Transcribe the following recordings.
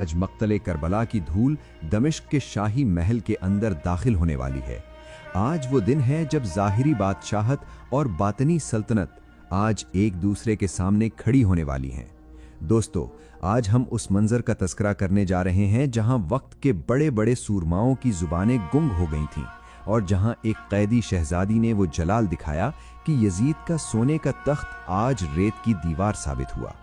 आज मक्तले करबला की धूल दमिश्क के शाही महल के अंदर दाखिल होने वाली है। आज वो दिन है जब ज़ाहिरी बादशाहत और बातनी सल्तनत आज एक दूसरे के सामने खड़ी होने वाली हैं। दोस्तों, आज हम उस मंजर का तस्करा करने जा रहे हैं जहां वक्त के बड़े बड़े सूरमाओं की जुबानें गुंग हो गई थीं और जहां एक कैदी शहजादी ने वो जलाल दिखाया कि यजीद का सोने का तख्त आज रेत की दीवार साबित हुआ।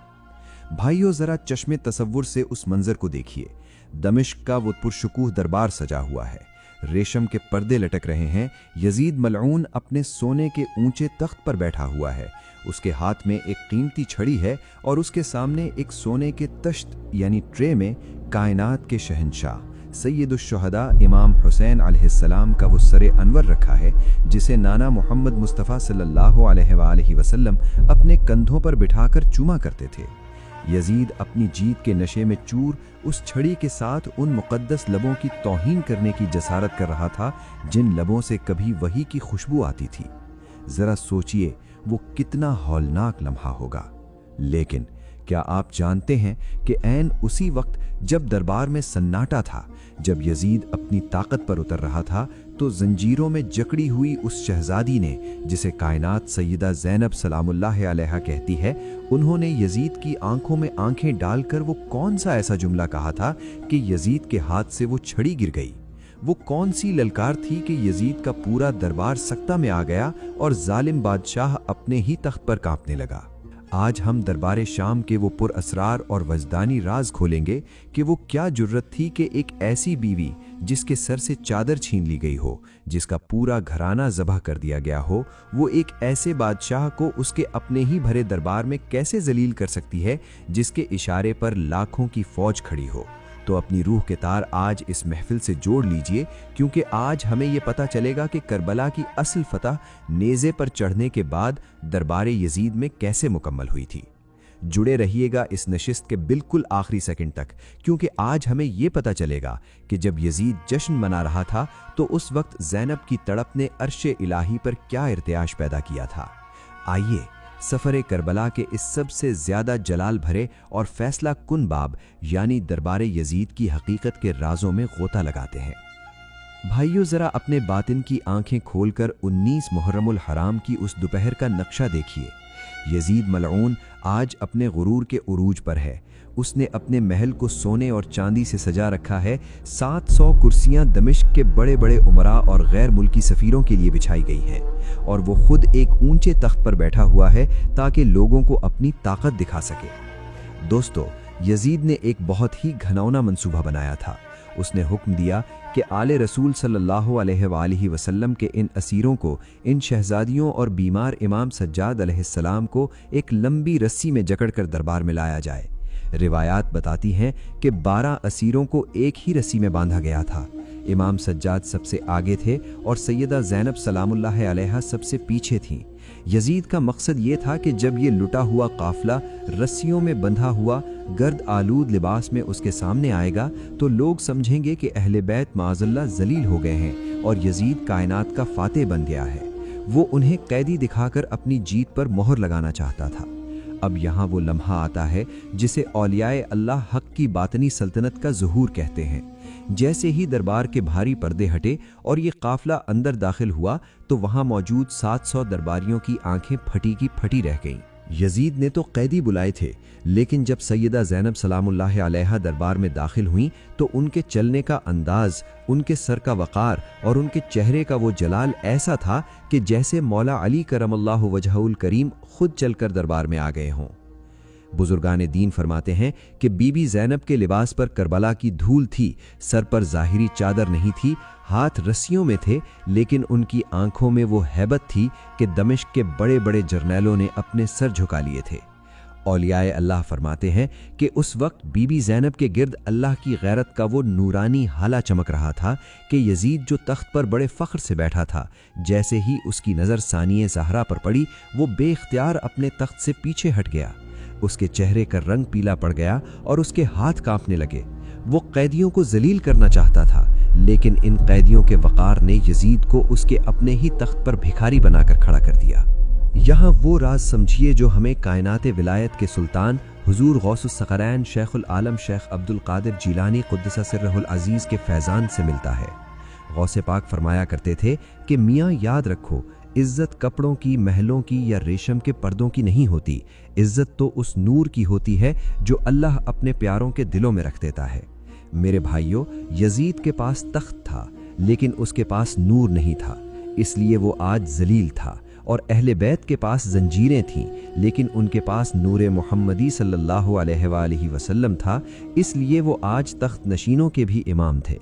भाइयों, जरा चश्मे तसव्वुर से उस मंजर को देखिए। दमिश्क का वो पुरशुकूह दरबार सजा हुआ है, रेशम के पर्दे लटक रहे हैं। यजीद मलऊन अपने सोने के ऊंचे तख्त पर बैठा हुआ है। उसके हाथ में एक कीमती छड़ी है और उसके सामने एक सोने के तश्त यानी ट्रे में कायनात के शहंशाह सैयदुश्शुहदा इमाम हुसैन अलैहिस्सलाम का वो सरे अनवर रखा है, जिसे नाना मोहम्मद मुस्तफ़ा सल्लल्लाहु अलैहि वसल्लम अपने कंधों पर बिठाकर चूमा करते थे। यजीद अपनी जीत के नशे में चूर उस छड़ी के साथ उन मुक़द्दस लबों की तौहीन करने की जसारत कर रहा था जिन लबों से कभी वही की खुशबू आती थी। जरा सोचिए वो कितना हौलनाक लम्हा होगा। लेकिन क्या आप जानते हैं कि ऐन उसी वक्त जब दरबार में सन्नाटा था, जब यजीद अपनी ताकत पर उतर रहा था, तो जंजीरों में जकड़ी हुई उस शहजादी ने, जिसे कायनात सैयदा ज़ैनब सलामुल्लाह अलैहा कहती है, उन्होंने यजीद की आंखों में आंखें डालकर वो कौन सा ऐसा जुमला कहा था कि यजीद के हाथ से वो छड़ी गिर गई। वो कौन सी ललकार थी कि यजीद का पूरा दरबार सख्ता में आ गया और जालिम बादशाह अपने ही तख्त पर कांपने लगा। आज हम दरबार शाम के वो पुरअसरार और वजदानी राज खोलेंगे कि वो क्या जुर्रत थी कि एक ऐसी बीवी जिसके सर से चादर छीन ली गई हो, जिसका पूरा घराना ज़बह कर दिया गया हो, वो एक ऐसे बादशाह को उसके अपने ही भरे दरबार में कैसे जलील कर सकती है जिसके इशारे पर लाखों की फौज खड़ी हो। तो अपनी रूह के तार आज इस महफिल से जोड़ लीजिए, क्योंकि आज हमें ये पता चलेगा कि करबला की असल फतह नेज़े पर चढ़ने के बाद दरबार यजीद में कैसे मुकम्मल हुई थी। जुड़े रहिएगा इस नशिस्त के बिल्कुल आखिरी सेकंड तक, क्योंकि आज हमें ये पता चलेगा कि जब यजीद जश्न मना रहा था तो उस वक्त ज़ैनब की तड़प ने अर्शे इलाही पर क्या इर्तियाश पैदा किया था। आइए सफ़र करबला के इस सबसे ज़्यादा जलाल भरे और फैसला कुन बाब यानी दरबार यजीद की हकीकत के राजों में गोता लगाते हैं। भाइयों, ज़रा अपने बातिन की आंखें खोलकर 19 मुहर्रमुल हराम की उस दोपहर का नक्शा देखिए। यजीद मलऊन आज अपने गुरूर के उरूज पर है। उसने अपने महल को सोने और चांदी से सजा रखा है। 700 कुर्सियां दमिश्क के बड़े बड़े उमरा और गैर मुल्की सफ़ीरों के लिए बिछाई गई हैं और वो खुद एक ऊंचे तख्त पर बैठा हुआ है ताकि लोगों को अपनी ताकत दिखा सके। दोस्तों, यजीद ने एक बहुत ही घनौना मंसूबा बनाया था। उसने हुक्म दिया कि आले रसूल सल्लल्लाहु अलैहि वसल्लम के इन असीरों को, इन शहजादियों और बीमार इमाम सज्जाद अलैहिस्सलाम को एक लंबी रस्सी में जकड़कर दरबार में लाया जाए। रिवायात बताती हैं कि 12 असीरों को एक ही रस्सी में बांधा गया था। इमाम सज्जाद सबसे आगे थे और सैयदा ज़ैनब सलामुल्लाह अलैहा सबसे पीछे थीं। यजीद का मकसद ये था कि जब ये लुटा हुआ काफिला रस्सियों में बंधा हुआ गर्द आलूद लिबास में उसके सामने आएगा तो लोग समझेंगे कि अहले बैत माज़अल्लाह जलील हो गए हैं और यजीद कायनात का फातेह बन गया है। वो उन्हें कैदी दिखाकर अपनी जीत पर मोहर लगाना चाहता था। अब यहाँ वो लम्हा आता है जिसे औलियाए अल्लाह हक की बातनी सल्तनत का ज़ुहूर कहते हैं। जैसे ही दरबार के भारी पर्दे हटे और ये काफिला अंदर दाखिल हुआ तो वहाँ मौजूद 700 दरबारियों की आंखें फटी की फटी रह गईं। यजीद ने तो कैदी बुलाए थे, लेकिन जब सैयदा ज़ैनब सलामुल्लाह अलैहा दरबार में दाखिल हुईं तो उनके चलने का अंदाज, उनके सर का वक़ार और उनके चेहरे का वो जलाल ऐसा था कि जैसे मौला अली करमल्लाहु वजहुल करीम खुद चलकर दरबार में आ गए हों। बुजुर्गान दीन फरमाते हैं कि बीबी ज़ैनब के लिबास पर करबला की धूल थी, सर पर ज़ाहिरी चादर नहीं थी, हाथ रस्सियों में थे, लेकिन उनकी आंखों में वो हैबत थी कि दमिश्क के बड़े बड़े जर्नैलों ने अपने सर झुका लिए थे। औलियाए अल्लाह फरमाते हैं कि उस वक्त बीबी ज़ैनब के गिर्द अल्लाह की गैरत का वो नूरानी हाला चमक रहा था कि यजीद जो तख्त पर बड़े फ़ख्र से बैठा था, जैसे ही उसकी नज़र सानिए ज़हरा पर पड़ी वो बेख्तियार अपने तख्त से पीछे हट गया। उसके चेहरे का रंग पीला पड़ गया और उसके हाथ कांपने लगे। वो कैदियों को जलील करना चाहता था, लेकिन इन कैदियों के वक़ार ने यजीद को उसके अपने ही तख्त पर भिखारी बनाकर खड़ा कर दिया। यहाँ वो राज समझिए जो हमें कायनात विलायत के सुल्तान हुजूर गौस सक़रैन शेख उल आलम शेख अब्दुल कादिर जीलानी क़ुद्दस सिर्रहुल अज़ीज़ के फैज़ान से मिलता है। गौसे पाक फरमाया करते थे कि मियाँ याद रखो, इज़्ज़त कपड़ों की, महलों की या रेशम के पर्दों की नहीं होती, इज़्ज़त तो उस नूर की होती है जो अल्लाह अपने प्यारों के दिलों में रख देता है। मेरे भाइयों, यजीद के पास तख्त था लेकिन उसके पास नूर नहीं था, इसलिए वो आज जलील था, और अहले बैत के पास जंजीरें थीं लेकिन उनके पास नूर मुहम्मदी सल्लल्लाहु अलैहि वसल्लम था, इसलिए वो आज तख्त नशीनों के भी इमाम थे।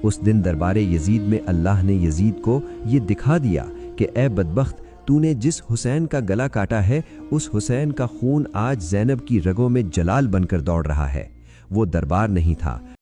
उस दिन दरबारे यजीद में अल्लाह ने यजीद को ये दिखा दिया कि ए बदबख्त, तूने जिस हुसैन का गला काटा है उस हुसैन का खून आज ज़ैनब की रगों में जलाल बनकर दौड़ रहा है। वो दरबार नहीं था,